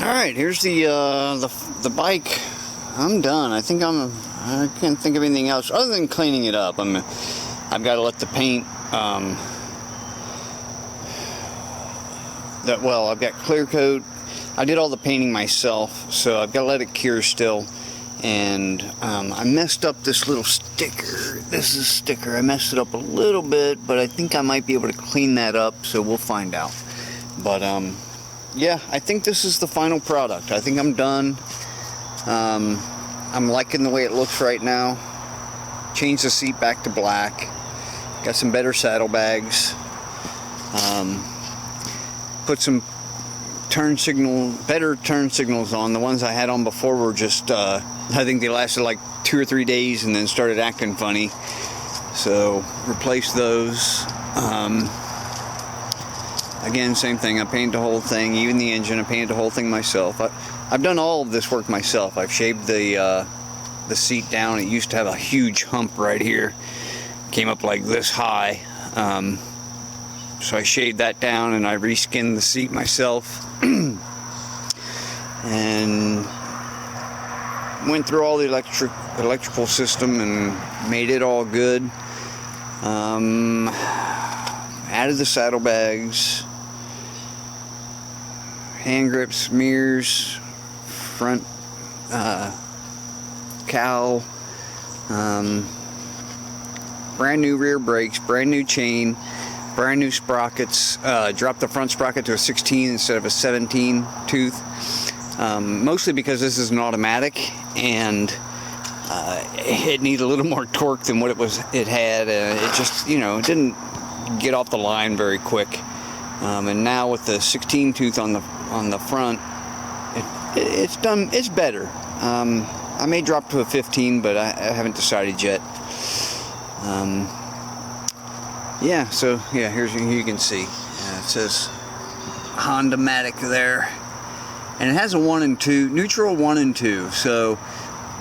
Alright, here's the bike. I'm done. I can't think of anything else other than cleaning it up. I've got to let the paint, I've got clear coat. I did all the painting myself, so I've got to let it cure still. And I messed up this little sticker. This is a sticker. I messed it up a little bit, but I think I might be able to clean that up, so we'll find out. But yeah, I think this is the final product. I think I'm done. I'm liking the way it looks right now. Changed the seat back to black. Got some better saddlebags. Put some better turn signals on. The ones I had on before were just, I think they lasted like 2 or 3 days and then started acting funny. So replaced those. Again, same thing. I painted the whole thing, even the engine. I painted the whole thing myself. I've done all of this work myself. I've shaved the seat down. It used to have a huge hump right here. Came up like this high. So I shaved that down and I reskinned the seat myself. And went through all the electrical system and made it all good. Added the saddlebags, hand grips, mirrors, front cowl, brand new rear brakes, brand new chain, brand new sprockets. Dropped the front sprocket to a 16 instead of a 17 tooth, mostly because this is an automatic and it needed a little more torque than what it had. It just, it didn't get off the line very quick. And now with the 16 tooth on the front, it's better. I may drop to a 15, but I haven't decided yet. Yeah, so yeah, here you can see it says Honda-matic there, and it has a 1 and 2 neutral, 1 and 2. So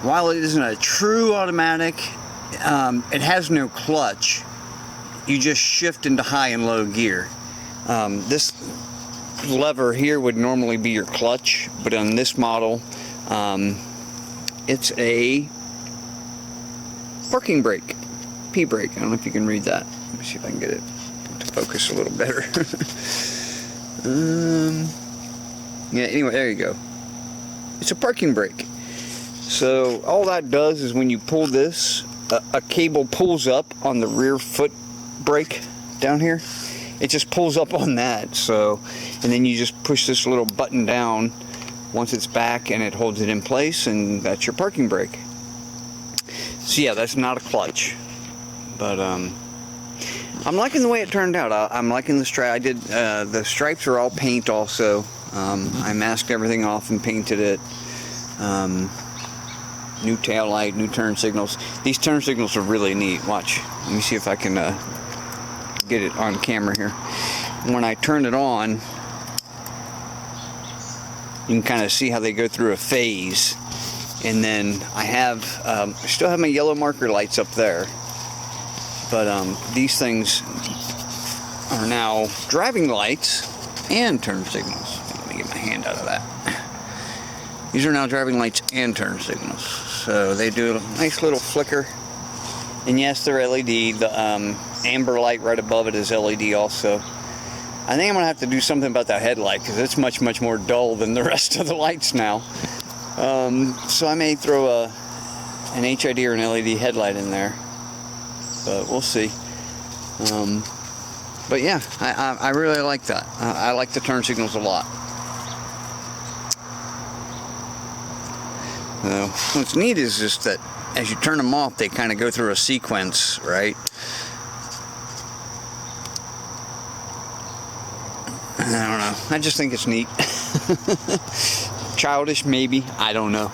while it isn't a true automatic, it has no clutch. You just shift into high and low gear. This lever here would normally be your clutch, but on this model, it's a parking brake, P brake. I don't know if you can read that. Let me see if I can get it to focus a little better. Yeah, anyway, there you go. It's a parking brake. So all that does is when you pull this, a cable pulls up on the rear foot brake down here. It just pulls up on that. So, and then you just push this little button down once it's back and it holds it in place, and that's your parking brake. So yeah, that's not a clutch, but I'm liking the way it turned out. I'm liking the stripe. I did the stripes are all paint also. I masked everything off and painted it. New tail light, new turn signals. These turn signals are really neat. Watch. Let me see if I can get it on camera here. When I turn it on, you can kind of see how they go through a phase. And then I still have my yellow marker lights up there. But these things are now driving lights and turn signals. Let me get my hand out of that. These are now driving lights and turn signals. So they do a nice little flicker. And yes, they're LED. The amber light right above it is LED also. I think I'm going to have to do something about that headlight because it's much, much more dull than the rest of the lights now. So I may throw an HID or an LED headlight in there. But we'll see. But yeah, I really like that. I like the turn signals a lot. What's neat is just that as you turn them off, they kind of go through a sequence, right? I don't know. I just think it's neat. Childish, maybe. I don't know.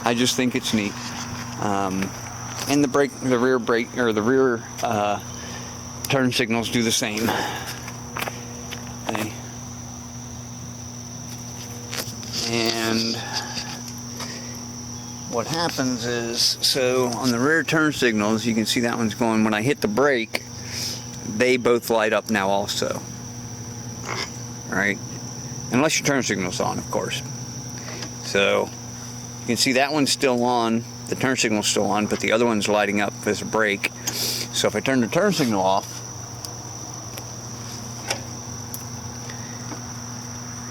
I just think it's neat. And the rear brake, or the rear turn signals do the same. Okay. And what happens is, so on the rear turn signals, you can see that one's going, when I hit the brake, they both light up now also. Right? Unless your turn signal's on, of course. So you can see that one's still on, the turn signal's still on, but the other one's lighting up as a brake. So if I turn the turn signal off,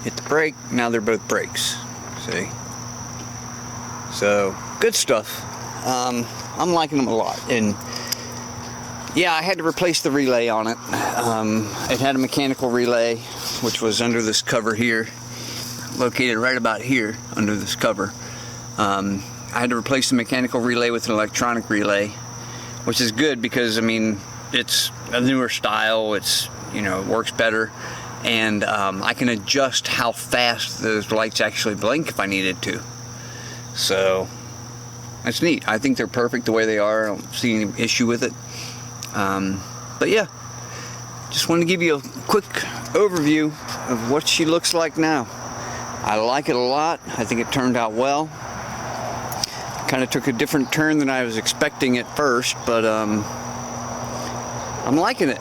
hit the brake, now they're both brakes. See? So good stuff. I'm liking them a lot. And yeah, I had to replace the relay on it. It had a mechanical relay, which was under this cover here, located right about here under this cover. I had to replace the mechanical relay with an electronic relay, which is good because, I mean, it's a newer style. It's, you know, it works better, and I can adjust how fast those lights actually blink if I needed to. So that's neat. I think they're perfect the way they are. I don't see any issue with it. But yeah, just wanted to give you a quick overview of what she looks like now. I like it a lot. I think it turned out well. Kind of took a different turn than I was expecting at first, but I'm liking it.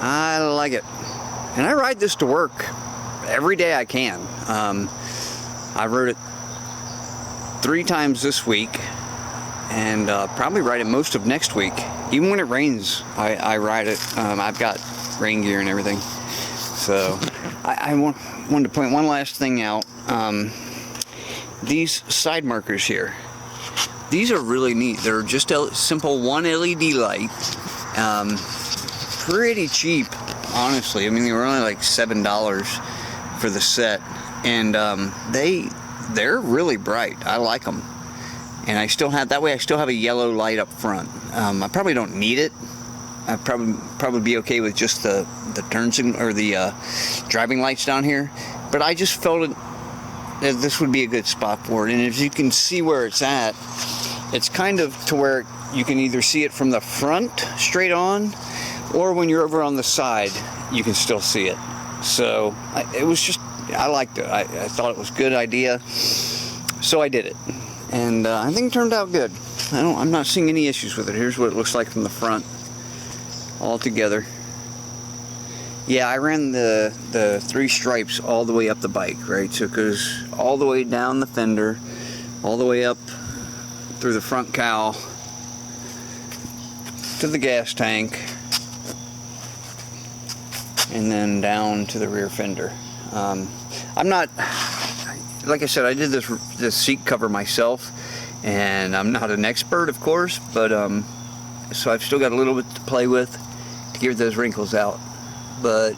I like it. And I ride this to work every day I can. I rode it 3 times this week, and probably ride it most of next week. Even when it rains, I ride it. I've got rain gear and everything. So I wanted to point one last thing out. These side markers here, these are really neat. They're just a simple 1 LED light. Pretty cheap, honestly. I mean, they were only like $7 for the set, and they're really bright. I like them. And I still have, that way I still have a yellow light up front. I probably don't need it. I'd probably be okay with just the turn signal or the driving lights down here. But I just felt that this would be a good spot for it. And if you can see where it's at, it's kind of to where you can either see it from the front straight on, or when you're over on the side, you can still see it. So it was just, I liked it. I thought it was a good idea, so I did it. And I think it turned out good. I'm not seeing any issues with it. Here's what it looks like from the front, all together. Yeah, I ran the 3 stripes all the way up the bike, right? So it goes all the way down the fender, all the way up through the front cowl to the gas tank, and then down to the rear fender. I'm not, like I said, I did this seat cover myself, and I'm not an expert, of course, but so I've still got a little bit to play with to get those wrinkles out. But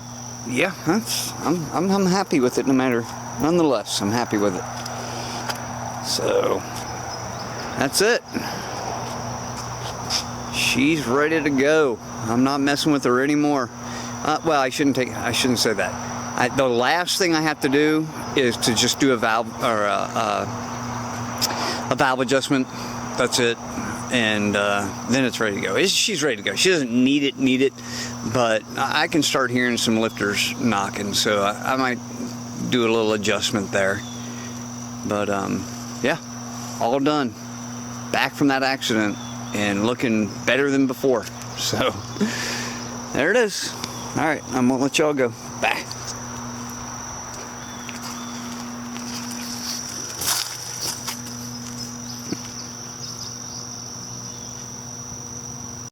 yeah, I'm happy with it. Nonetheless, I'm happy with it. So that's it. She's ready to go. I'm not messing with her anymore. Well, I shouldn't say that. The last thing I have to do is to just do a valve or a valve adjustment. That's it, and then it's ready to go. She's ready to go. She doesn't need it, but I can start hearing some lifters knocking, so I might do a little adjustment there. But yeah, all done. Back from that accident and looking better than before. So there it is. All right, I'm gonna let y'all go.